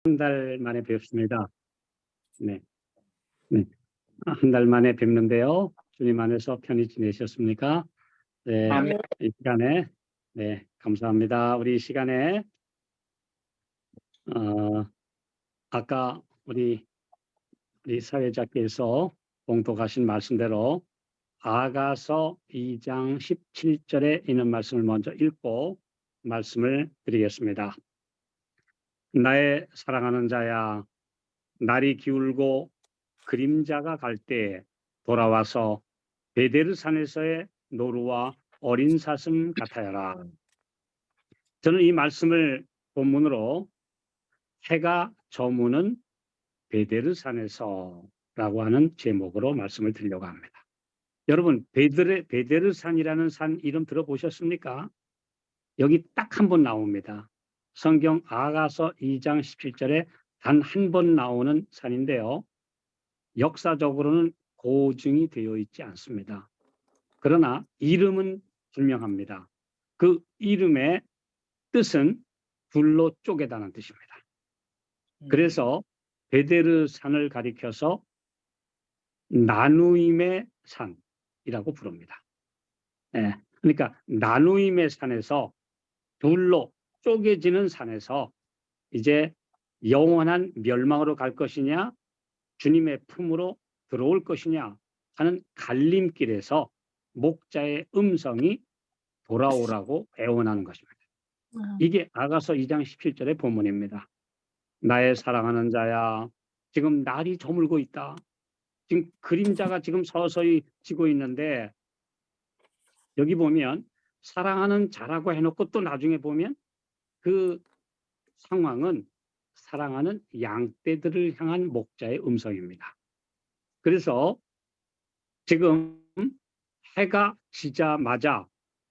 한 달 만에 뵙습니다. 네. 네. 한 달 만에 뵙는데요. 주님 안에서 편히 지내셨습니까? 네. 아멘. 이 시간에, 네, 감사합니다. 우리 이 시간에, 아까 우리 사회자께서 봉독하신 말씀대로 아가서 2장 17절에 있는 말씀을 먼저 읽고 말씀을 드리겠습니다. 나의 사랑하는 자야, 날이 기울고 그림자가 갈 때 돌아와서 베데르산에서의 노루와 어린 사슴 같아야라. 저는 이 말씀을 본문으로 해가 저무는 베데르산에서라고 하는 제목으로 말씀을 드리려고 합니다. 여러분, 베데르산이라는 산 이름 들어보셨습니까? 여기 딱 한 번 나옵니다. 성경 아가서 2장 17절에 단 한 번 나오는 산인데요. 역사적으로는 고증이 되어 있지 않습니다. 그러나 이름은 분명합니다. 그 이름의 뜻은 둘로 쪼개다는 뜻입니다. 그래서 베데르산을 가리켜서 나누임의 산이라고 부릅니다. 예, 그러니까 나누임의 산에서 둘로 쪼개지는 산에서 이제 영원한 멸망으로 갈 것이냐 주님의 품으로 들어올 것이냐 하는 갈림길에서 목자의 음성이 돌아오라고 애원하는 것입니다. 이게 아가서 2장 17절의 본문입니다. 나의 사랑하는 자야, 지금 날이 저물고 있다. 지금 그림자가 지금 서서히 지고 있는데 여기 보면 사랑하는 자라고 해놓고 또 나중에 보면 그 상황은 사랑하는 양떼들을 향한 목자의 음성입니다. 그래서 지금 해가 지자마자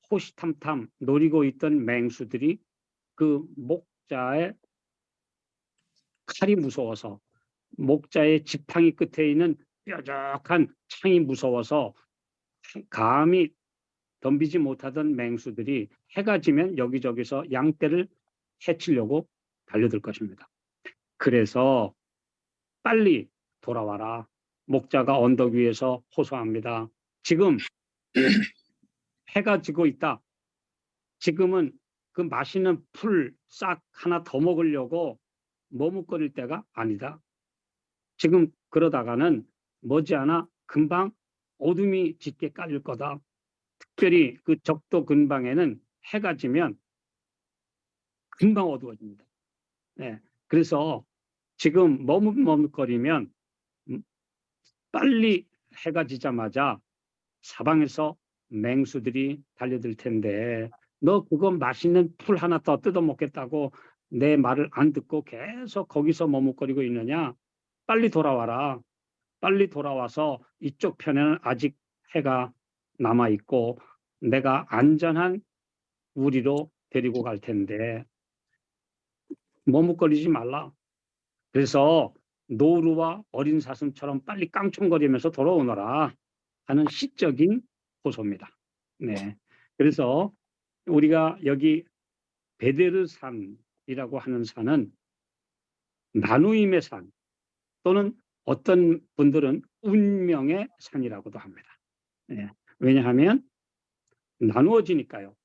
호시탐탐 노리고 있던 맹수들이 그 목자의 칼이 무서워서 목자의 지팡이 끝에 있는 뾰족한 창이 무서워서 감히 덤비지 못하던 맹수들이 해가 지면 여기저기서 양떼를 해치려고 달려들 것입니다. 그래서 빨리 돌아와라. 목자가 언덕 위에서 호소합니다. 지금 해가 지고 있다. 지금은 그 맛있는 풀 싹 하나 더 먹으려고 머뭇거릴 때가 아니다. 지금 그러다가는 머지않아 금방 어둠이 짙게 깔릴 거다. 특별히 그 적도 근방에는 해가 지면 금방 어두워집니다. 네. 그래서 지금 머뭇머뭇거리면 빨리 해가 지자마자 사방에서 맹수들이 달려들 텐데 너 그거 맛있는 풀 하나 더 뜯어 먹겠다고 내 말을 안 듣고 계속 거기서 머뭇거리고 있느냐? 빨리 돌아와라. 빨리 돌아와서 이쪽 편에는 아직 해가 남아 있고 내가 안전한 우리로 데리고 갈 텐데 머뭇거리지 말라. 그래서 노루와 어린 사슴처럼 빨리 깡총거리면서 돌아오너라 하는 시적인 호소입니다. 네. 그래서 우리가 여기 베데르산이라고 하는 산은 나누임의 산 또는 어떤 분들은 운명의 산이라고도 합니다. 네. 왜냐하면 나누어지니까요.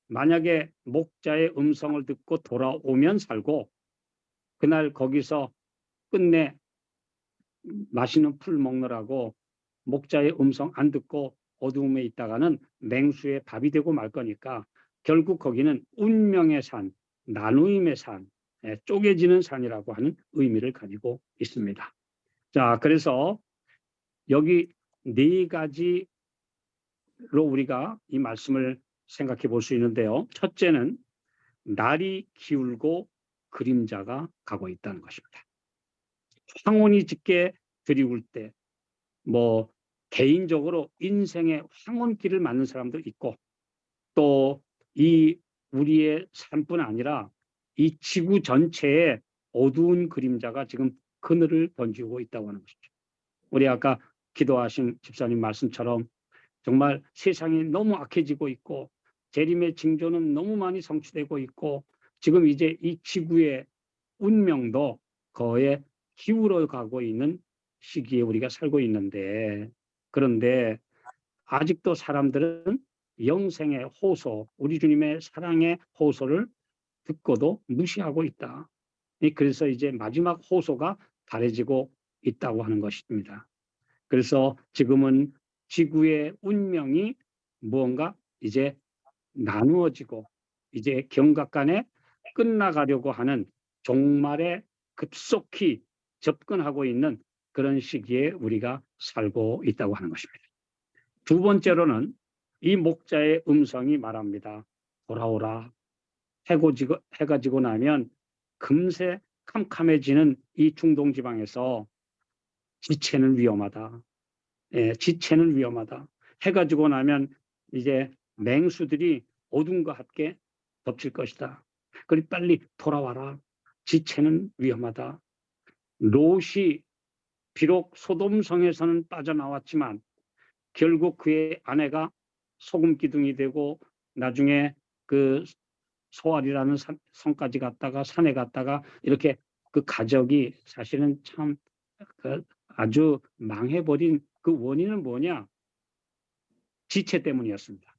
만약에 목자의 음성을 듣고 돌아오면 살고 그날 거기서 끝내 맛있는 풀 먹느라고 목자의 음성 안 듣고 어두움에 있다가는 맹수의 밥이 되고 말 거니까 결국 거기는 운명의 산, 나누임의 산, 쪼개지는 산이라고 하는 의미를 가지고 있습니다. 자, 그래서 여기 네 가지로 우리가 이 말씀을 생각해 볼 수 있는데요. 첫째는 날이 기울고 그림자가 가고 있다는 것입니다. 황혼이 짙게 드리울 때, 개인적으로 인생의 황혼길을 맞는 사람도 있고, 또 이 우리의 삶뿐 아니라 이 지구 전체에 어두운 그림자가 지금 그늘을 던지고 있다고 하는 것이죠. 우리 아까 기도하신 집사님 말씀처럼 정말 세상이 너무 악해지고 있고 재림의 징조는 너무 많이 성취되고 있고 지금 이제 이 지구에 운명도 거에 기울어 가고 있는 시기에 우리가 살고 있는데, 그런데 아직도 사람들은 영생의 호소, 우리 주님의 사랑의 호소를 듣고도 무시하고 있다. 그래서 이제 마지막 호소가 달해지고 있다고 하는 것입니다. 그래서 지금은 지구의 운명이 무언가 이제 나누어지고 이제 경각간에 끝나가려고 하는 종말에 급속히 접근하고 있는 그런 시기에 우리가 살고 있다고 하는 것입니다. 두 번째로는 이 목자의 음성이 말합니다. 돌아오라. 해가 지고 나면 금세 캄캄해지는 이 중동 지방에서 지체는 위험하다. 예, 지체는 위험하다. 해가 지고 나면 이제 맹수들이 어둠과 함께 덮칠 것이다. 그리 빨리 돌아와라. 지체는 위험하다. 롯이 비록 소돔성에서는 빠져나왔지만 결국 그의 아내가 소금 기둥이 되고 나중에 그 소알이라는 성까지 갔다가 산에 갔다가 이렇게 그 가족이 사실은 참 아주 망해버린 그 원인은 뭐냐? 지체 때문이었습니다.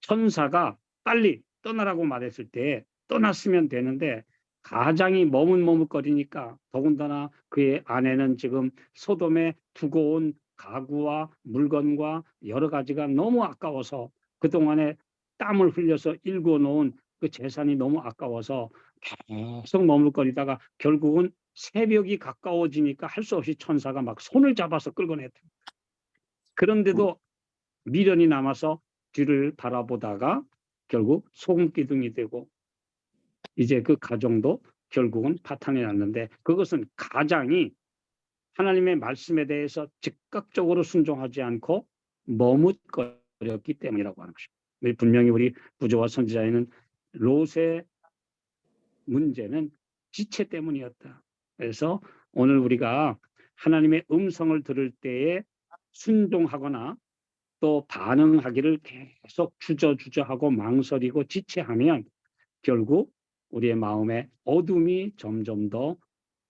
천사가 빨리 떠나라고 말했을 때 떠났으면 되는데 가장이 머뭇머뭇거리니까, 더군다나 그의 아내는 지금 소돔에 두고 온 가구와 물건과 여러 가지가 너무 아까워서 그동안에 땀을 흘려서 일궈 놓은 그 재산이 너무 아까워서 계속 머뭇거리다가 결국은 새벽이 가까워지니까 할 수 없이 천사가 막 손을 잡아서 끌고 냈다. 그런데도 미련이 남아서 뒤를 바라보다가 결국 소금기둥이 되고 이제 그 가정도 결국은 파탄이 났는데, 그것은 가장이 하나님의 말씀에 대해서 즉각적으로 순종하지 않고 머뭇거렸기 때문이라고 하는 것입니다. 분명히 우리 부조와 선지자에는 롯의 문제는 지체 때문이었다. 그래서 오늘 우리가 하나님의 음성을 들을 때에 순종하거나 또 반응하기를 계속 주저하고 망설이고 지체하면 결국 우리의 마음에 어둠이 점점 더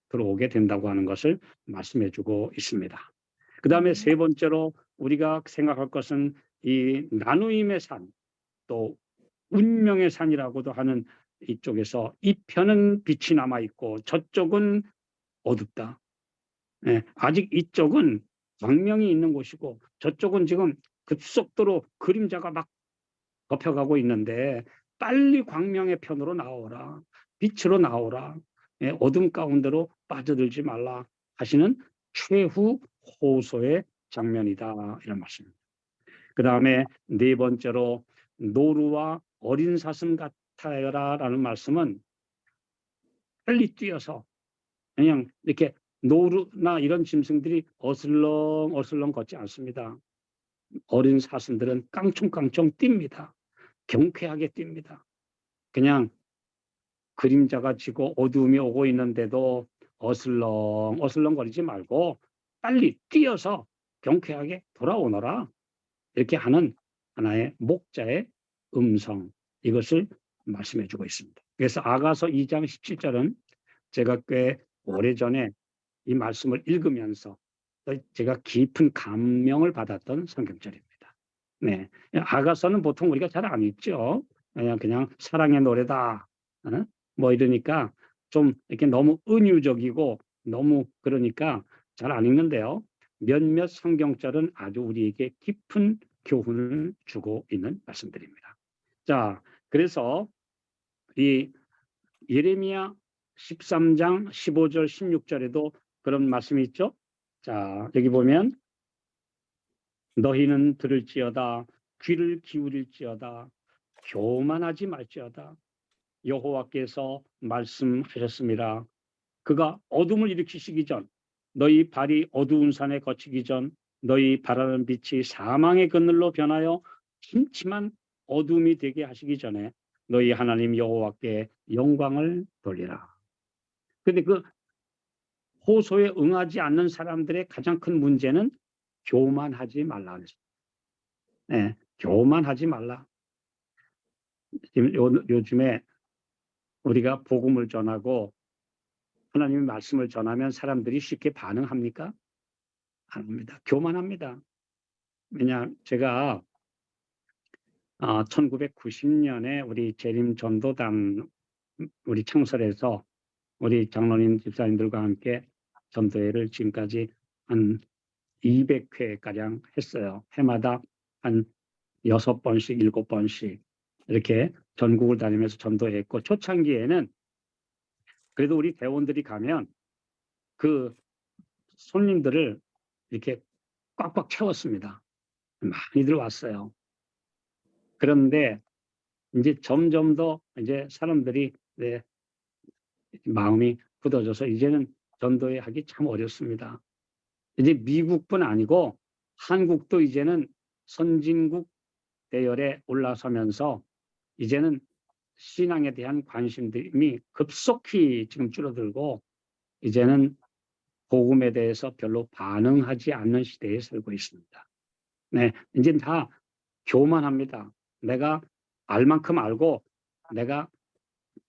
들어오게 된다고 하는 것을 말씀해 주고 있습니다. 그 다음에 세 번째로 우리가 생각할 것은 이 나누임의 산, 또 운명의 산이라고도 하는 이쪽에서 이 편은 빛이 남아 있고 저쪽은 어둡다. 예, 아직 이쪽은 광명이 있는 곳이고 저쪽은 지금 급속도로 그림자가 막 덮여가고 있는데 빨리 광명의 편으로 나오라. 빛으로 나오라. 예, 어둠 가운데로 빠져들지 말라 하시는 최후 호소의 장면이다. 이런 말씀입니다. 그 다음에 네 번째로 노루와 어린 사슴 같아요라 라는 말씀은 빨리 뛰어서 그냥 이렇게 노루나 이런 짐승들이 어슬렁 걷지 않습니다. 어린 사슴들은 깡총깡총 뜁니다. 경쾌하게 뜁니다. 그냥 그림자가 지고 어두움이 오고 있는데도 어슬렁 거리지 말고 빨리 뛰어서 경쾌하게 돌아오너라. 이렇게 하는 하나의 목자의 음성, 이것을 말씀해 주고 있습니다. 그래서 아가서 2장 17절은 제가 꽤 오래전에 이 말씀을 읽으면서 제가 깊은 감명을 받았던 성경절입니다. 네, 아가서는 보통 우리가 잘 안 읽죠. 그냥 사랑의 노래다. 뭐 이러니까 좀 이렇게 너무 은유적이고 너무 그러니까 잘 안 읽는데요. 몇몇 성경절은 아주 우리에게 깊은 교훈을 주고 있는 말씀들입니다. 자, 그래서 이 예레미야 13장 15절 16절에도 그런 말씀이 있죠. 자, 여기 보면 너희는 들을지어다 귀를 기울일지어다 교만하지 말지어다 여호와께서 말씀하셨습니다. 그가 어둠을 일으키시기 전 너희 발이 어두운 산에 거치기 전 너희 바라는 빛이 사망의 그늘로 변하여 침침한 어둠이 되게 하시기 전에 너희 하나님 여호와께 영광을 돌리라. 그런데 그 호소에 응하지 않는 사람들의 가장 큰 문제는 교만하지 말라 그랬어요. 네, 교만하지 말라. 지금 요즘에 우리가 복음을 전하고 하나님의 말씀을 전하면 사람들이 쉽게 반응합니까? 안 합니다. 교만합니다. 왜냐 제가 1990년에 우리 재림 전도단 우리 창설해서 우리 장로님 집사님들과 함께 전도회를 지금까지 한 200회 가량 했어요. 해마다 한 6번씩 7번씩 이렇게 전국을 다니면서 전도했고, 초창기에는 그래도 우리 대원들이 가면 그 손님들을 이렇게 꽉꽉 채웠습니다. 많이들 왔어요. 그런데 이제 점점 더 이제 사람들이 마음이 굳어져서 이제는 전도회 하기 참 어렵습니다. 이제 미국뿐 아니고 한국도 이제는 선진국 대열에 올라서면서 이제는 신앙에 대한 관심들이 급속히 지금 줄어들고 이제는 복음에 대해서 별로 반응하지 않는 시대에 살고 있습니다. 네, 이제 다 교만합니다. 내가 알 만큼 알고 내가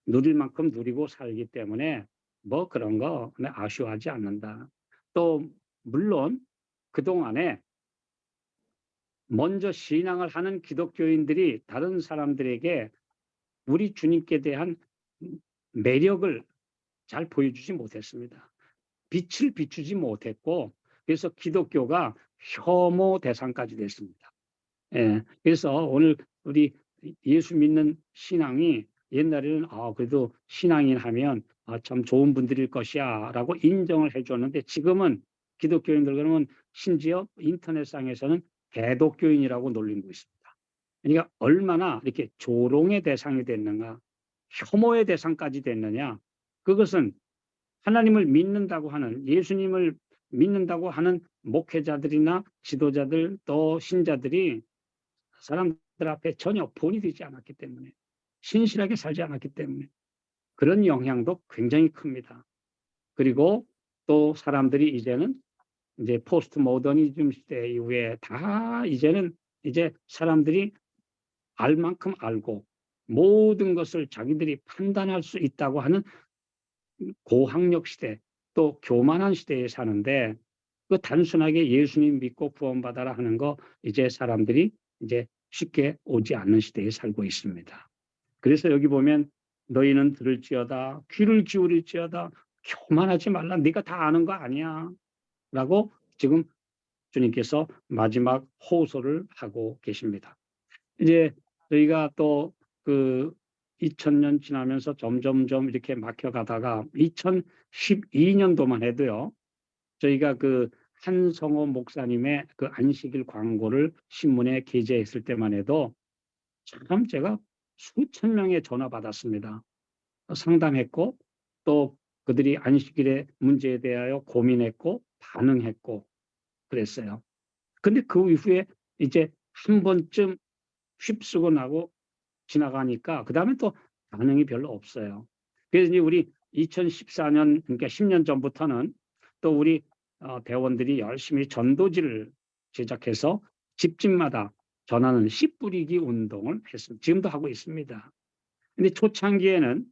누릴 만큼 누리고 살기 때문에 뭐 그런 거 아쉬워하지 않는다. 또 물론 그동안에 먼저 신앙을 하는 기독교인들이 다른 사람들에게 우리 주님께 대한 매력을 잘 보여주지 못했습니다. 빛을 비추지 못했고, 그래서 기독교가 혐오 대상까지 됐습니다. 예, 그래서 오늘 우리 예수 믿는 신앙이 옛날에는 그래도 신앙인 하면 참 좋은 분들일 것이야 라고 인정을 해줬는데, 지금은 기독교인들 그러면 심지어 인터넷상에서는 개독교인이라고 놀리고 있습니다. 그러니까 얼마나 이렇게 조롱의 대상이 됐는가, 혐오의 대상까지 됐느냐. 그것은 하나님을 믿는다고 하는, 예수님을 믿는다고 하는 목회자들이나 지도자들 또 신자들이 사람들 앞에 전혀 본이 되지 않았기 때문에, 신실하게 살지 않았기 때문에 그런 영향도 굉장히 큽니다. 그리고 또 사람들이 이제는 이제 포스트 모더니즘 시대 이후에 다 이제는 이제 사람들이 알 만큼 알고 모든 것을 자기들이 판단할 수 있다고 하는 고학력 시대, 또 교만한 시대에 사는데, 그 단순하게 예수님 믿고 구원받아라 하는 거 이제 사람들이 이제 쉽게 오지 않는 시대에 살고 있습니다. 그래서 여기 보면 너희는 들을지어다 귀를 기울일지어다 교만하지 말라, 네가 다 아는 거 아니야 라고 지금 주님께서 마지막 호소를 하고 계십니다. 이제 저희가 또 그 2000년 지나면서 점점점 이렇게 막혀가다가 2012년도만 해도요, 저희가 그 한성호 목사님의 그 안식일 광고를 신문에 게재했을 때만 해도 참 제가 수천 명의 전화 받았습니다. 상담했고 또 그들이 안식일의 문제에 대하여 고민했고 반응했고 그랬어요. 근데 그 이후에 이제 한 번쯤 휩쓰고 나고 지나가니까 그다음에 또 반응이 별로 없어요. 그래서 이제 우리 2014년, 그러니까 10년 전부터는 또 우리 대원들이 열심히 전도지를 제작해서 집집마다 전하는 씨 뿌리기 운동을 했습니다. 지금도 하고 있습니다. 근데 초창기에는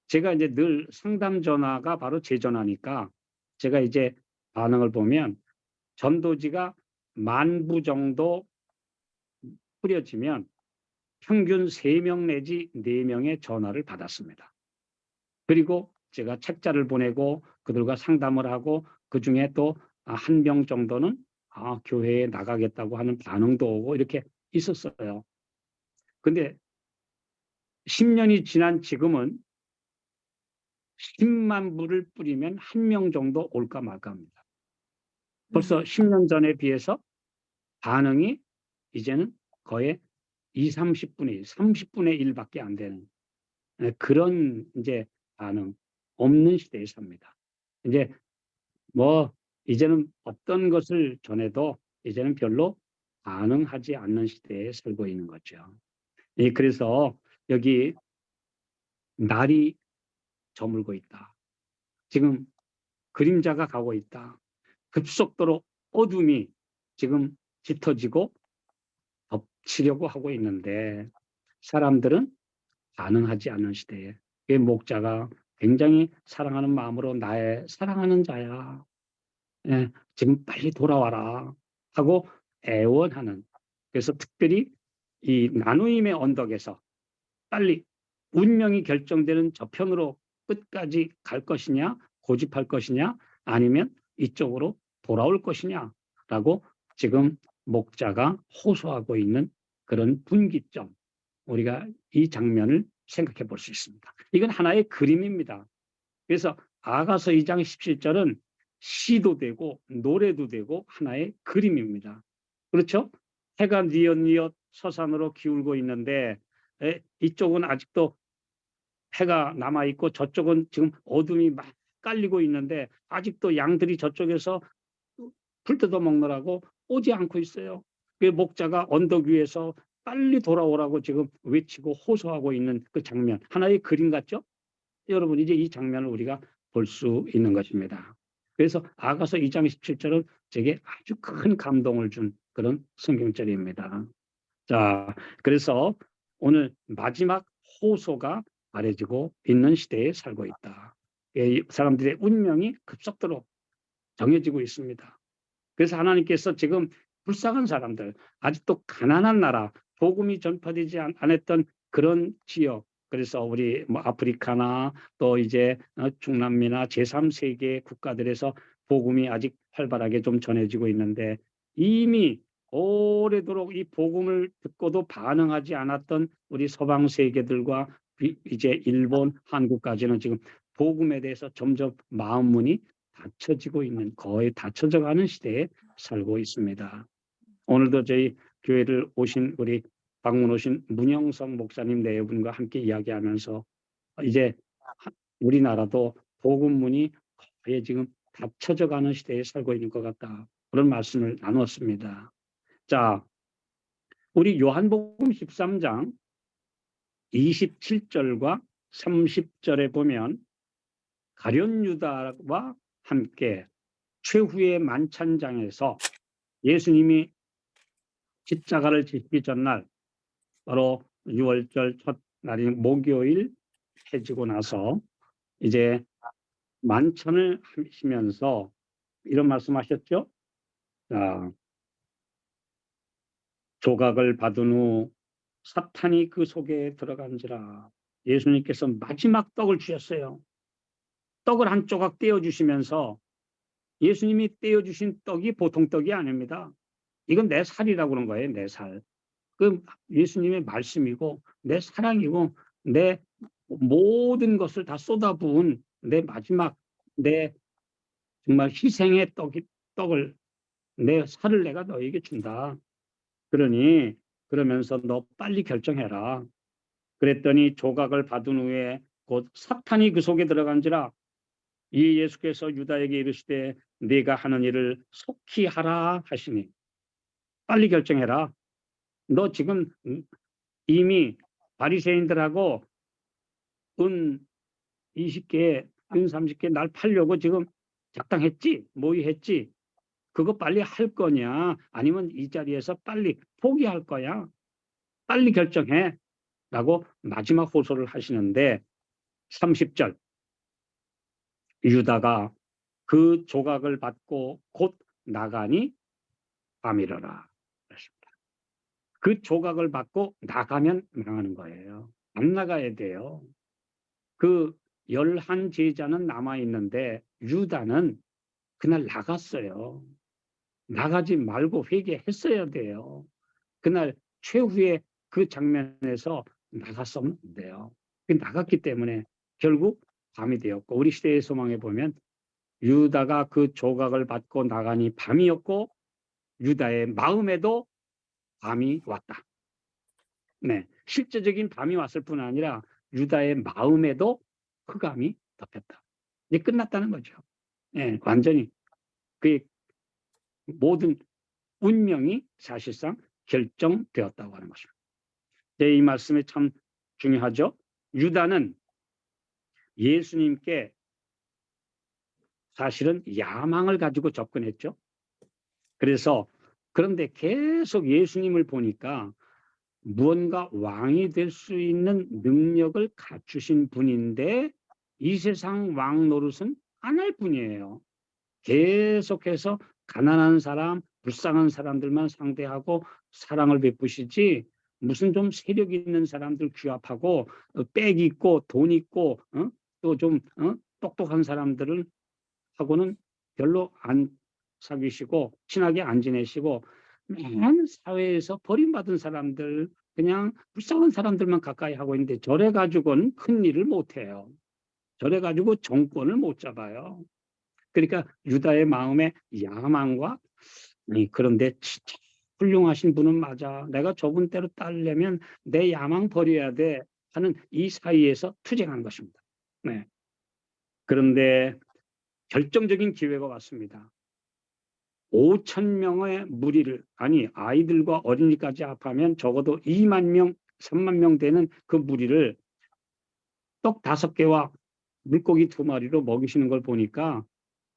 제가 이제 늘 상담 전화가 바로 제 전화니까 제가 이제 반응을 보면 전도지가 10,000부 정도 뿌려지면 평균 3명 내지 4명의 전화를 받았습니다. 그리고 제가 책자를 보내고 그들과 상담을 하고 그중에 또 1명 정도는 교회에 나가겠다고 하는 반응도 오고 이렇게 있었어요. 근데 10년이 지난 지금은 10만 부를 뿌리면 1명 정도 올까 말까 합니다. 벌써 10년 전에 비해서 반응이 이제는 거의 30분의 1, 30분의 1밖에 안 되는 그런 이제 반응 없는 시대에 삽니다. 이제 뭐 이제는 어떤 것을 전해도 이제는 별로 반응하지 않는 시대에 살고 있는 거죠. 그래서 여기 날이 저물고 있다. 지금 그림자가 가고 있다. 급속도로 어둠이 지금 짙어지고 덮치려고 하고 있는데 사람들은 반응하지 않는 시대에 목자가 굉장히 사랑하는 마음으로 나의 사랑하는 자야. 예, 지금 빨리 돌아와라 하고 애원하는. 그래서 특별히 이 나누임의 언덕에서 빨리 운명이 결정되는 저편으로 끝까지 갈 것이냐, 고집할 것이냐, 아니면 이쪽으로 돌아올 것이냐라고 지금 목자가 호소하고 있는 그런 분기점, 우리가 이 장면을 생각해 볼 수 있습니다. 이건 하나의 그림입니다. 그래서 아가서 2장 17절은 시도 되고 노래도 되고 하나의 그림입니다. 그렇죠? 해가 뉘엿뉘엿 서산으로 기울고 있는데 이쪽은 아직도 해가 남아있고 저쪽은 지금 어둠이 막 깔리고 있는데 아직도 양들이 저쪽에서 풀 뜯어 먹느라고 오지 않고 있어요. 그 목자가 언덕 위에서 빨리 돌아오라고 지금 외치고 호소하고 있는 그 장면, 하나의 그림 같죠? 여러분, 이제 이 장면을 우리가 볼 수 있는 것입니다. 그래서 아가서 2장 17절은 제게 아주 큰 감동을 준 그런 성경절입니다. 자, 그래서 오늘 마지막 호소가 말해지고 있는 시대에 살고 있다. 사람들의 운명이 급속도로 정해지고 있습니다. 그래서 하나님께서 지금 불쌍한 사람들, 아직도 가난한 나라, 복음이 전파되지 않았던 그런 지역, 그래서 우리 뭐 아프리카나 또 이제 중남미나 제3세계 국가들에서 복음이 아직 활발하게 좀 전해지고 있는데, 이미 오래도록 이 복음을 듣고도 반응하지 않았던 우리 서방 세계들과 이제 일본, 한국까지는 지금 복음에 대해서 점점 마음문이 닫혀지고 있는, 거의 닫혀져 가는 시대에 살고 있습니다. 오늘도 저희 교회를 오신 우리 방문 오신 문영성 목사님 네 분과 함께 이야기하면서 이제 우리나라도 복음문이 거의 지금 닫혀져 가는 시대에 살고 있는 것 같다, 그런 말씀을 나누었습니다. 자, 우리 요한복음 13장 27절과 30절에 보면 가룟 유다와 함께 최후의 만찬장에서 예수님이 십자가를 지시기 전날, 바로 6월절 첫 날인 목요일 해지고 나서 이제 만찬을 하시면서 이런 말씀하셨죠. 자, 조각을 받은 후 사탄이 그 속에 들어간지라. 예수님께서 마지막 떡을 주셨어요. 떡을 한 조각 떼어주시면서, 예수님이 떼어주신 떡이 보통 떡이 아닙니다. 이건 내 살이라고 그런 거예요. 내 살. 그 예수님의 말씀이고 내 사랑이고 내 모든 것을 다 쏟아부은 내 마지막, 내 정말 희생의 떡을, 내 살을 내가 너에게 준다. 그러니 그러면서 너 빨리 결정해라. 그랬더니 조각을 받은 후에 곧 사탄이 그 속에 들어간지라. 이 예수께서 유다에게 이르시되 네가 하는 일을 속히 하라 하시니, 빨리 결정해라. 너 지금 이미 바리새인들하고 은 20개, 은 30개 날 팔려고 지금 작당했지, 모의했지. 그거 빨리 할 거냐, 아니면 이 자리에서 빨리 포기할 거야. 빨리 결정해 라고 마지막 호소를 하시는데, 30절, 유다가 그 조각을 받고 곧 나가니 밤이러라. 그 조각을 받고 나가면 나가는 거예요. 안 나가야 돼요. 그 11 제자는 남아있는데 유다는 그날 나갔어요. 나가지 말고 회개했어야 돼요. 그날 최후의 그 장면에서 나갔으면 안 돼요. 나갔기 때문에 결국 밤이 되었고, 우리 시대의 소망에 보면 유다가 그 조각을 받고 나가니 밤이었고 유다의 마음에도 밤이 왔다. 네, 실제적인 밤이 왔을 뿐 아니라 유다의 마음에도 흑암이 덮였다. 이제 끝났다는 거죠. 네, 완전히 그 모든 운명이 사실상 결정되었다고 하는 것입니다. 네, 이 말씀이 참 중요하죠. 유다는 예수님께 사실은 야망을 가지고 접근했죠. 그래서 그런데 계속 예수님을 보니까 무언가 왕이 될 수 있는 능력을 갖추신 분인데 이 세상 왕 노릇은 안 할 뿐이에요. 계속해서 가난한 사람, 불쌍한 사람들만 상대하고 사랑을 베푸시지 무슨 좀 세력 있는 사람들 규합하고 빽 있고 돈 있고 또 좀 똑똑한 사람들을 하고는 별로 안 사귀시고 친하게 안 지내시고 맨 사회에서 버림받은 사람들 그냥 불쌍한 사람들만 가까이 하고 있는데 저래 가지고는 큰 일을 못 해요. 저래 가지고 정권을 못 잡아요. 그러니까 유다의 마음에 야망과 그런데 진짜 훌륭하신 분은 맞아. 내가 저분 대로 따르려면 내 야망 버려야 돼 하는 이 사이에서 투쟁한 것입니다. 네. 그런데 결정적인 기회가 왔습니다. 5천 명의 무리를 아이들과 어린이까지 합하면 적어도 2만 명, 3만 명 되는 그 무리를 떡 5개와 물고기 2마리로 먹이시는 걸 보니까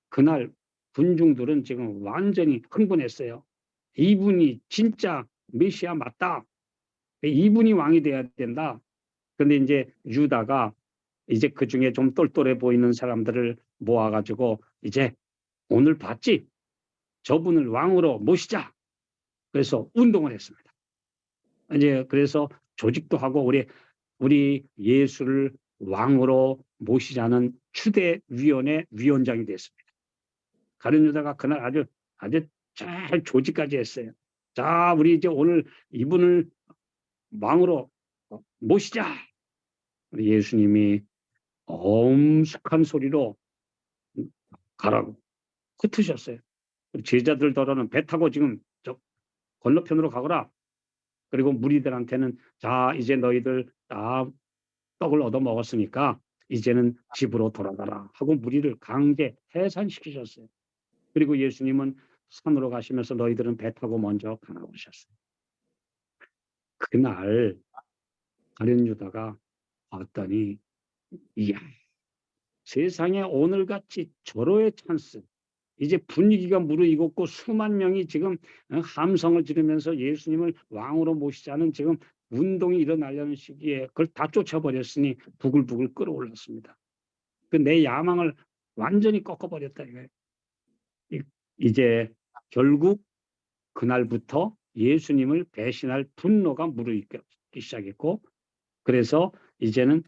그날 군중들은 지금 완전히 흥분했어요. 이분이 진짜 메시아 맞다. 이분이 왕이 돼야 된다. 그런데 이제 유다가 이제 그 중에 좀 똘똘해 보이는 사람들을 모아가지고 이제 오늘 봤지? 저분을 왕으로 모시자. 그래서 운동을 했습니다. 이제 그래서 조직도 하고 우리 예수를 왕으로 모시자는 추대위원회 위원장이 됐습니다. 가룟 유다가 그날 아주 잘 조직까지 했어요. 자, 우리 이제 오늘 이분을 왕으로 모시자. 우리 예수님이 엄숙한 소리로 가라고 흩으셨어요. 제자들더러는 배 타고 지금 저 건너편으로 가거라. 그리고 무리들한테는 자, 이제 너희들 다 떡을 얻어 먹었으니까 이제는 집으로 돌아가라 하고 무리를 강제 해산시키셨어요. 그리고 예수님은 산으로 가시면서 너희들은 배 타고 먼저 가라고 하셨어요. 그날 가룟 유다가 봤더니 이야, 세상에 오늘같이 절호의 찬스, 이제 분위기가 무르익었고 수만 명이 지금 함성을 지르면서 예수님을 왕으로 모시자는 지금 운동이 일어나려는 시기에 그걸 다 쫓아버렸으니 부글부글 끓어올랐습니다. 그 내 야망을 완전히 꺾어버렸다 이거예요. 이제 결국 그날부터 예수님을 배신할 분노가 무르익기 시작했고, 그래서 이제는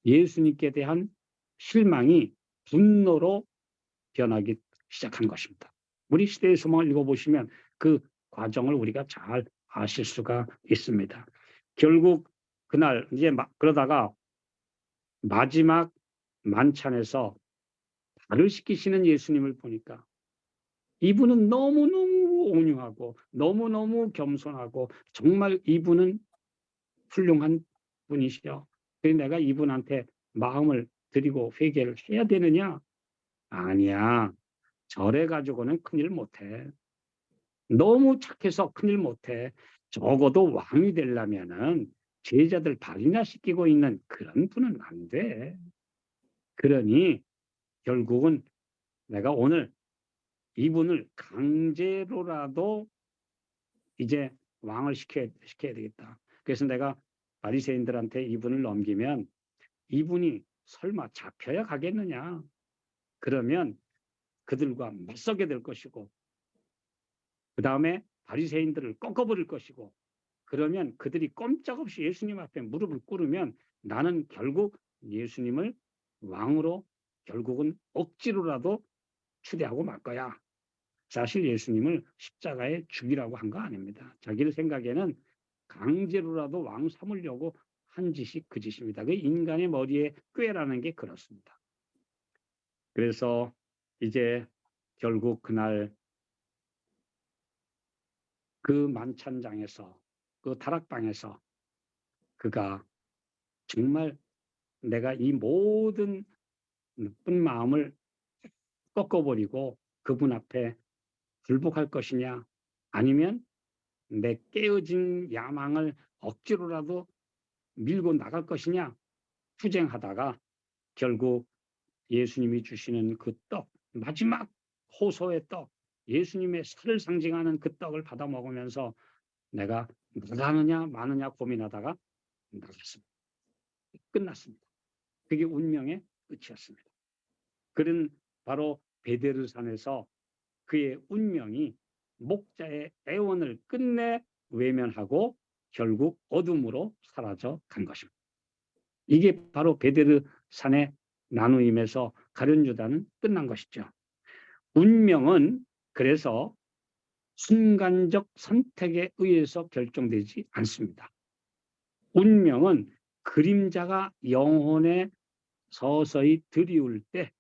예수님께 대한 실망이 분노로 변하기 시작한 것입니다. 우리 시대의 소망을 읽어보시면 그 과정을 우리가 잘 아실 수가 있습니다. 결국 그날 이제 그러다가 마지막 만찬에서 발을 씻기시는 예수님을 보니까 이분은 너무너무 온유하고 너무너무 겸손하고 정말 이분은 훌륭한 분이시죠. 그래서 내가 이분한테 마음을 드리고 회개를 해야 되느냐? 아니야. 저래 가지고는 큰일 못해. 너무 착해서 큰일 못해. 적어도 왕이 되려면은 제자들 발이나 씻기고 있는 그런 분은 안 돼. 그러니 결국은 내가 오늘 이분을 강제로라도 이제 왕을 시켜야 되겠다. 그래서 내가 바리새인들한테 이분을 넘기면 이분이 설마 잡혀야 가겠느냐. 그러면 그들과 맞서게 될 것이고 그다음에 바리새인들을 꺾어버릴 것이고 그러면 그들이 꼼짝없이 예수님 앞에 무릎을 꿇으면 나는 결국 예수님을 왕으로 결국은 억지로라도 추대하고 말 거야. 사실 예수님을 십자가에 죽이라고 한 거 아닙니다. 자기들 생각에는 강제로라도 왕 삼으려고 한 짓이 그 짓입니다. 그 인간의 머리에 꾀라는 게 그렇습니다. 그래서 이제 결국 그날 그 만찬장에서 그 다락방에서 그가 정말 내가 이 모든 나쁜 마음을 꺾어버리고 그분 앞에 굴복할 것이냐 아니면 내 깨어진 야망을 억지로라도 밀고 나갈 것이냐 투쟁하다가 결국 예수님이 주시는 그 떡, 마지막 호소의 떡, 예수님의 살을 상징하는 그 떡을 받아 먹으면서 내가 나가느냐 마느냐 고민하다가 나갔습니다. 끝났습니다. 그게 운명의 끝이었습니다. 그는 바로 베데르산에서 그의 운명이 목자의 애원을 끝내 외면하고 결국 어둠으로 사라져 간 것입니다. 이게 바로 베데르산의 나누임에서 가룟 유다는 끝난 것이죠. 운명은 그래서 순간적 선택에 의해서 결정되지 않습니다. 운명은 그림자가 영혼에 서서히 들이울 때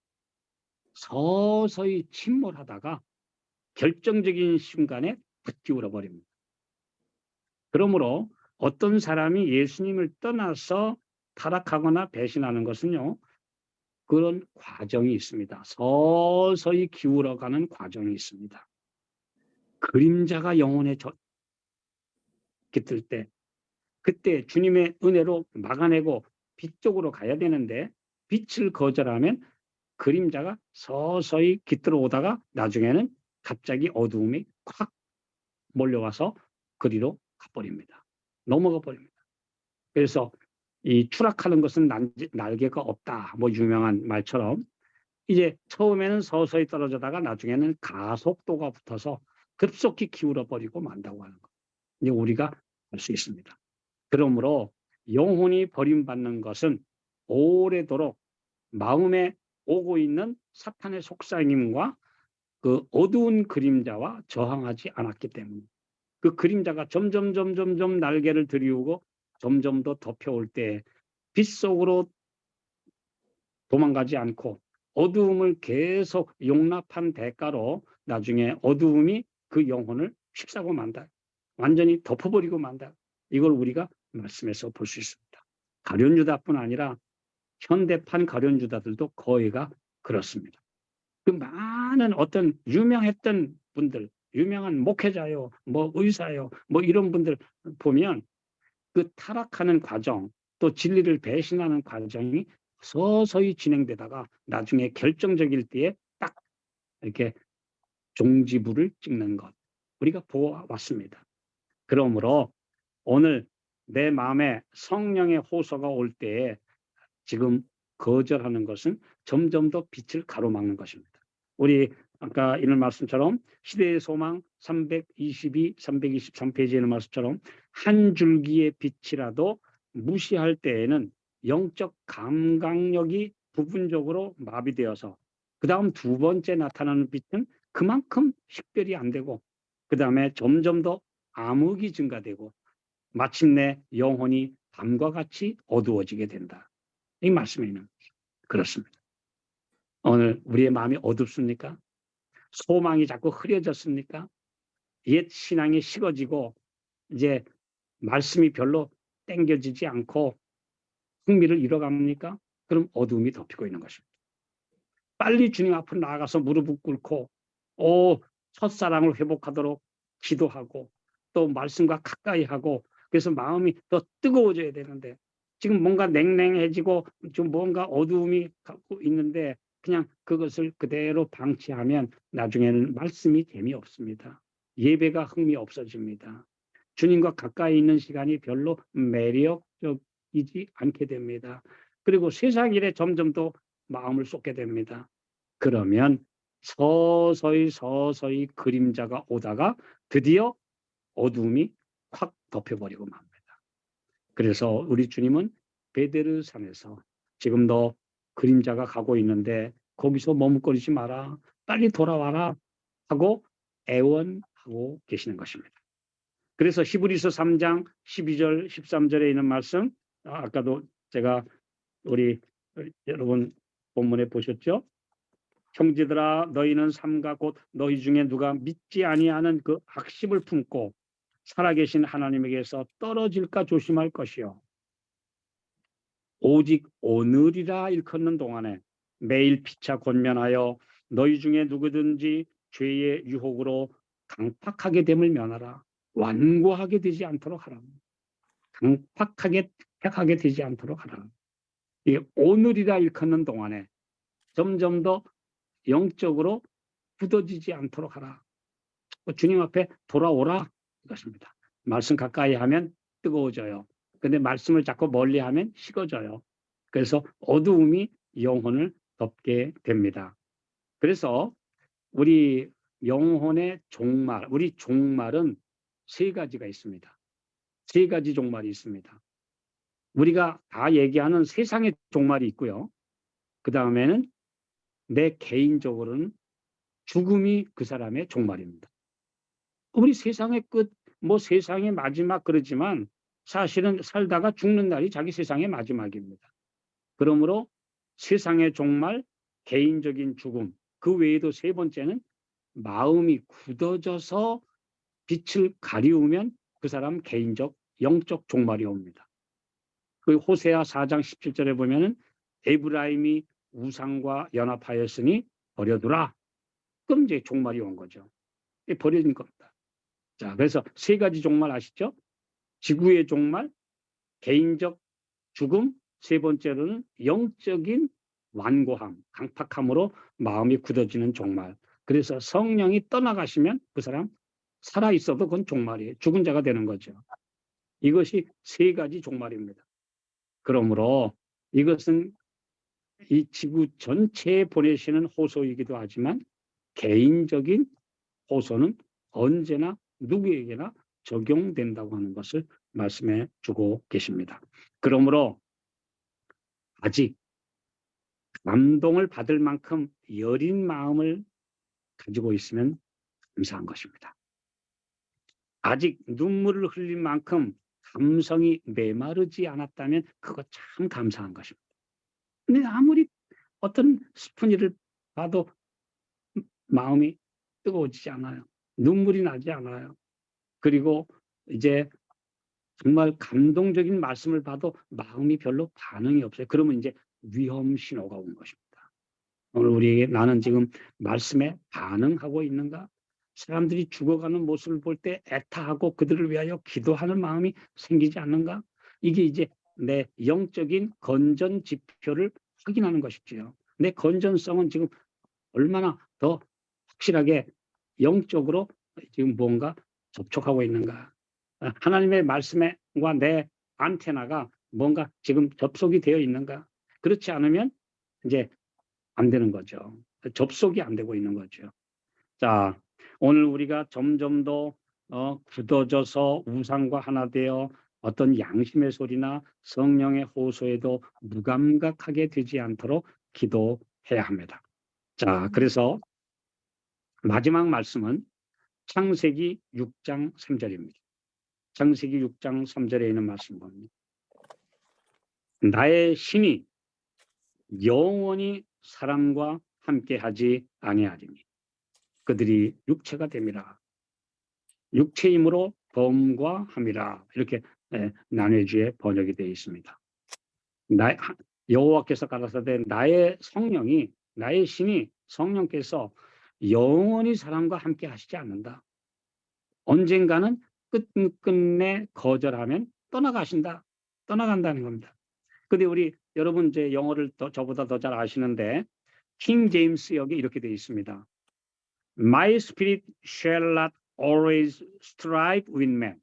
서서히 침몰하다가 결정적인 순간에 붙기울어 버립니다. 그러므로 어떤 사람이 예수님을 떠나서 타락하거나 배신하는 것은요, 그런 과정이 있습니다. 서서히 기울어가는 과정이 있습니다. 그림자가 영혼에 깃들 때, 그때 주님의 은혜로 막아내고 빛 쪽으로 가야 되는데 빛을 거절하면 그림자가 서서히 깃들어 오다가 나중에는 갑자기 어두움이 콱 몰려와서 그리로 가버립니다. 넘어가 버립니다. 그래서 이 추락하는 것은 날개가 없다, 뭐 유명한 말처럼 이제 처음에는 서서히 떨어지다가 나중에는 가속도가 붙어서 급속히 기울어 버리고 만다고 하는 것. 이제 우리가 알 수 있습니다. 그러므로 영혼이 버림받는 것은 오래도록 마음에 오고 있는 사탄의 속삭임과 그 어두운 그림자와 저항하지 않았기 때문에 그 그림자가 점점 날개를 들이우고 점점 더 덮여올 때 빛 속으로 도망가지 않고 어두움을 계속 용납한 대가로 나중에 어두움이 그 영혼을 휩싸고 만다. 완전히 덮어버리고 만다. 이걸 우리가 말씀에서 볼 수 있습니다. 가룟 유다뿐 아니라 현대판 가룟 유다들도 거의가 그렇습니다. 그 많은 어떤 유명했던 분들, 유명한 목회자요, 뭐 의사요, 뭐 이런 분들 보면 그 타락하는 과정, 또 진리를 배신하는 과정이 서서히 진행되다가 나중에 결정적일 때에 딱 이렇게 종지부를 찍는 것, 우리가 보아왔습니다. 그러므로 오늘 내 마음에 성령의 호소가 올 때에 지금 거절하는 것은 점점 더 빛을 가로막는 것입니다. 우리 아까 이런 말씀처럼 시대의 소망 322, 323페이지에 있는 말씀처럼 한 줄기의 빛이라도 무시할 때에는 영적 감각력이 부분적으로 마비되어서 그 다음 두 번째 나타나는 빛은 그만큼 식별이 안 되고 그 다음에 점점 더 암흑이 증가되고 마침내 영혼이 밤과 같이 어두워지게 된다. 이 말씀에는 그렇습니다. 오늘 우리의 마음이 어둡습니까? 소망이 자꾸 흐려졌습니까? 옛 신앙이 식어지고 이제 말씀이 별로 땡겨지지 않고 흥미를 잃어갑니까? 그럼 어두움이 덮이고 있는 것입니다. 빨리 주님 앞으로 나아가서 무릎을 꿇고 첫사랑을 회복하도록 기도하고 또 말씀과 가까이 하고 그래서 마음이 더 뜨거워져야 되는데 지금 뭔가 냉랭해지고 좀 뭔가 어두움이 갖고 있는데 그냥 그것을 그대로 방치하면 나중에는 말씀이 재미없습니다. 예배가 흥미 없어집니다. 주님과 가까이 있는 시간이 별로 매력적이지 않게 됩니다. 그리고 세상 일에 점점 더 마음을 쏟게 됩니다. 그러면 서서히 그림자가 오다가 드디어 어두움이 확 덮여버리고 맙니다. 그래서 우리 주님은 베데르산에서 지금도 그림자가 가고 있는데 거기서 머뭇거리지 마라. 빨리 돌아와라 하고 애원하고 계시는 것입니다. 그래서 히브리서 3장 12절 13절에 있는 말씀 아까도 제가 우리 여러분 본문에 보셨죠? 형제들아 너희는 삼가 곧 너희 중에 누가 믿지 아니하는 그 악심을 품고 살아계신 하나님에게서 떨어질까 조심할 것이요. 오직 오늘이라 일컫는 동안에 매일 피차 권면하여 너희 중에 누구든지 죄의 유혹으로 강팍하게 됨을 면하라. 완고하게 되지 않도록 하라. 강팍하게 택하게 되지 않도록 하라. 이 오늘이라 일컫는 동안에 점점 더 영적으로 굳어지지 않도록 하라. 주님 앞에 돌아오라 이것입니다. 말씀 가까이 하면 뜨거워져요. 근데 말씀을 자꾸 멀리 하면 식어져요. 그래서 어두움이 영혼을 덮게 됩니다. 그래서 우리 영혼의 종말, 우리 종말은 세 가지가 있습니다. 세 가지 종말이 있습니다. 우리가 다 얘기하는 세상의 종말이 있고요. 그 다음에는 내 개인적으로는 죽음이 그 사람의 종말입니다. 우리 세상의 끝, 뭐 세상의 마지막 그러지만 사실은 살다가 죽는 날이 자기 세상의 마지막입니다. 그러므로 세상의 종말, 개인적인 죽음, 그 외에도 세 번째는 마음이 굳어져서 빛을 가리우면 그 사람 개인적 영적 종말이 옵니다. 그 호세아 4장 17절에 보면은 에브라임이 우상과 연합하였으니 버려두라. 그럼 이제 종말이 온 거죠. 버려진 겁니다. 자, 그래서 세 가지 종말 아시죠? 지구의 종말, 개인적 죽음, 세 번째로는 영적인 완고함, 강팍함으로 마음이 굳어지는 종말. 그래서 성령이 떠나가시면 그 사람 살아 있어도 그건 종말이에요. 죽은 자가 되는 거죠. 이것이 세 가지 종말입니다. 그러므로 이것은 이 지구 전체에 보내시는 호소이기도 하지만 개인적인 호소는 언제나 누구에게나 적용된다고 하는 것을 말씀해 주고 계십니다. 그러므로 아직 감동을 받을 만큼 여린 마음을 가지고 있으면 감사한 것입니다. 아직 눈물을 흘릴 만큼 감성이 메마르지 않았다면 그거 참 감사한 것입니다. 근데 아무리 어떤 슬픈 일을 봐도 마음이 뜨거워지지 않아요. 눈물이 나지 않아요. 그리고 이제 정말 감동적인 말씀을 봐도 마음이 별로 반응이 없어요. 그러면 이제 위험 신호가 온 것입니다. 오늘 우리에게 나는 지금 말씀에 반응하고 있는가? 사람들이 죽어가는 모습을 볼 때 애타하고 그들을 위하여 기도하는 마음이 생기지 않는가? 이게 이제 내 영적인 건전 지표를 확인하는 것이지요. 내 건전성은 지금 얼마나 더 확실하게 영적으로 지금 뭔가 접촉하고 있는가? 하나님의 말씀과 내 안테나가 뭔가 지금 접속이 되어 있는가? 그렇지 않으면 이제 안 되는 거죠. 접속이 안 되고 있는 거죠. 자, 오늘 우리가 점점 더 굳어져서 우상과 하나 되어 어떤 양심의 소리나 성령의 호소에도 무감각하게 되지 않도록 기도해야 합니다. 자, 그래서 마지막 말씀은 창세기 6장 3절입니다. 창세기 6장 3절에 있는 말씀입니다. 나의 신이 영원히 사람과 함께하지 아니하리니 그들이 육체가 됨이라. 육체이므로 범과 함이라. 이렇게 난회주에 번역이 되어 있습니다. 여호와께서 가라사대 나의 성령이 나의 신이 성령께서 영원히 사람과 함께 하시지 않는다. 언젠가는 끝내 거절하면 떠나가신다. 떠나간다는 겁니다. 근데 우리 여러분 이제 영어를 저보다 더 잘 아시는데 킹 제임스 역에 이렇게 되어 있습니다. My spirit shall not always strive with men.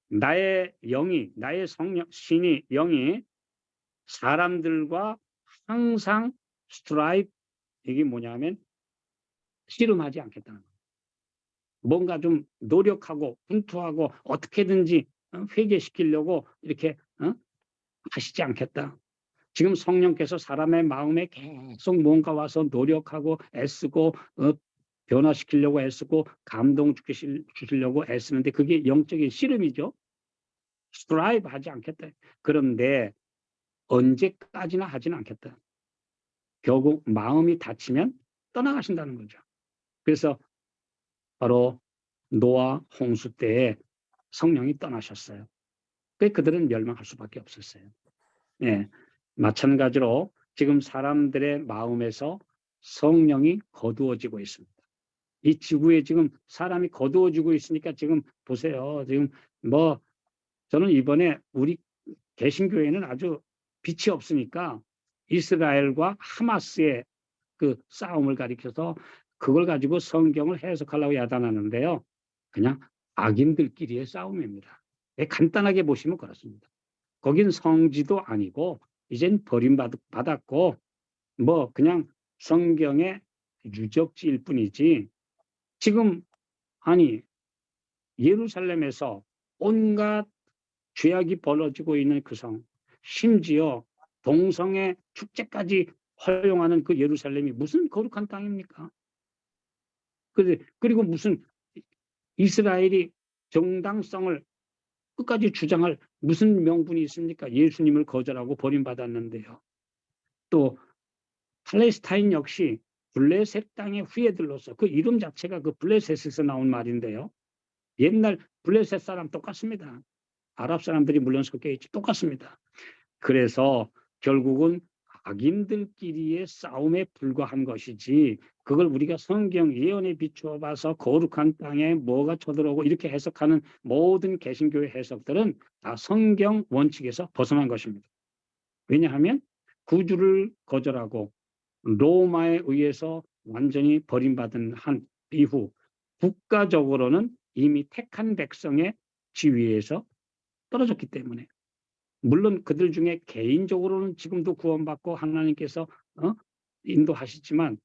나의 영이, 나의 성령, 신이, 영이 사람들과 항상 strive, 이게 뭐냐면 씨름하지 않겠다는 거예요. 뭔가 좀 노력하고 분투하고 어떻게든지 회개시키려고 이렇게 하시지 않겠다. 지금 성령께서 사람의 마음에 계속 뭔가 와서 노력하고 애쓰고 변화시키려고 애쓰고 감동 주시려고 애쓰는데 그게 영적인 씨름이죠. 스트라이브 하지 않겠다. 그런데 언제까지나 하지는 않겠다. 결국 마음이 다치면 떠나가신다는 거죠. 그래서 바로 노아 홍수 때에 성령이 떠나셨어요. 그들은 멸망할 수밖에 없었어요. 예, 마찬가지로 지금 사람들의 마음에서 성령이 거두어지고 있습니다. 이 지구에 지금 사람이 거두어지고 있으니까 지금 보세요. 지금 뭐 저는 이번에 우리 개신교회는 아주 빛이 없으니까 이스라엘과 하마스의 그 싸움을 가리켜서 그걸 가지고 성경을 해석하려고 야단하는데요. 그냥 악인들끼리의 싸움입니다. 간단하게 보시면 그렇습니다. 거긴 성지도 아니고 이젠 버림받았고 뭐 그냥 성경의 유적지일 뿐이지 지금 아니 예루살렘에서 온갖 죄악이 벌어지고 있는 그 성, 심지어 동성애 축제까지 허용하는 그 예루살렘이 무슨 거룩한 땅입니까? 그리고 무슨 이스라엘이 정당성을 끝까지 주장할 무슨 명분이 있습니까? 예수님을 거절하고 버림받았는데요. 또 팔레스타인 역시 블레셋 땅의 후예들로서 그 이름 자체가 그 블레셋에서 나온 말인데요. 옛날 블레셋 사람 똑같습니다. 아랍 사람들이 물론 섞여 있지 똑같습니다. 그래서 결국은 악인들끼리의 싸움에 불과한 것이지 그걸 우리가 성경 예언에 비추어 봐서 거룩한 땅에 뭐가 쳐들어오고 이렇게 해석하는 모든 개신교의 해석들은 다 성경 원칙에서 벗어난 것입니다. 왜냐하면 구주를 거절하고 로마에 의해서 완전히 버림받은 한 이후 국가적으로는 이미 택한 백성의 지위에서 떨어졌기 때문에 물론 그들 중에 개인적으로는 지금도 구원받고 하나님께서 인도하시지만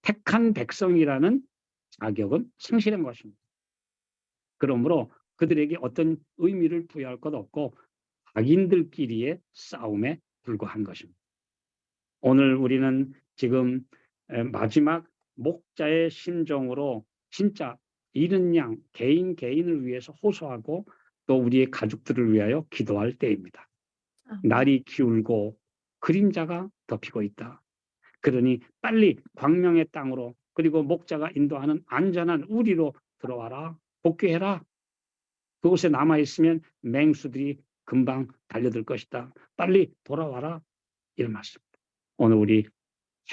택한 백성이라는 자격은 상실한 것입니다. 그러므로 그들에게 어떤 의미를 부여할 것 없고 악인들끼리의 싸움에 불과한 것입니다. 오늘 우리는 지금 마지막 목자의 심정으로 진짜 잃은 양 개인을 위해서 호소하고 또 우리의 가족들을 위하여 기도할 때입니다. 날이 기울고 그림자가 덮이고 있다. 그러니 빨리 광명의 땅으로 그리고 목자가 인도하는 안전한 우리로 들어와라. 복귀해라. 그곳에 남아있으면 맹수들이 금방 달려들 것이다. 빨리 돌아와라. 이런 말씀. 오늘 우리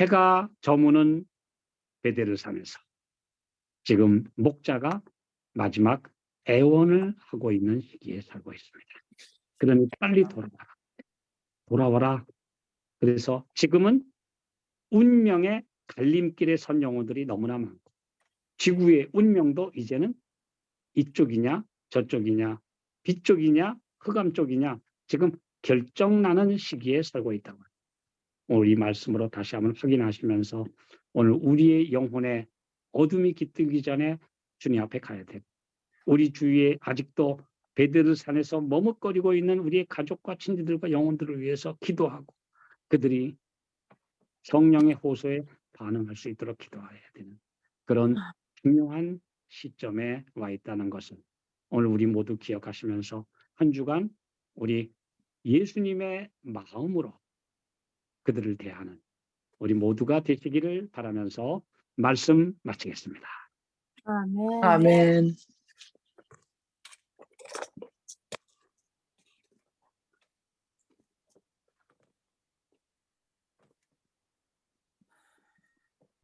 해가 저무는 베데르산에서 지금 목자가 마지막 애원을 하고 있는 시기에 살고 있습니다. 그러니 빨리 돌아와라. 그래서 지금은 운명의 갈림길에 선 영혼들이 너무나 많고 지구의 운명도 이제는 이쪽이냐 저쪽이냐 빛쪽이냐 흑암 쪽이냐 지금 결정나는 시기에 살고 있다고 합니다. 오늘 이 말씀으로 다시 한번 확인하시면서 오늘 우리의 영혼에 어둠이 깃들기 전에 주님 앞에 가야 돼요. 우리 주위에 아직도 베드르산에서 머뭇거리고 있는 우리의 가족과 친지들과 영혼들을 위해서 기도하고 그들이 성령의 호소에 반응할 수 있도록 기도해야 되는 그런 중요한 시점에 와 있다는 것을 오늘 우리 모두 기억하시면서 한 주간 우리 예수님의 마음으로 그들을 대하는 우리 모두가 되시기를 바라면서 말씀 마치겠습니다. 아멘. 아멘.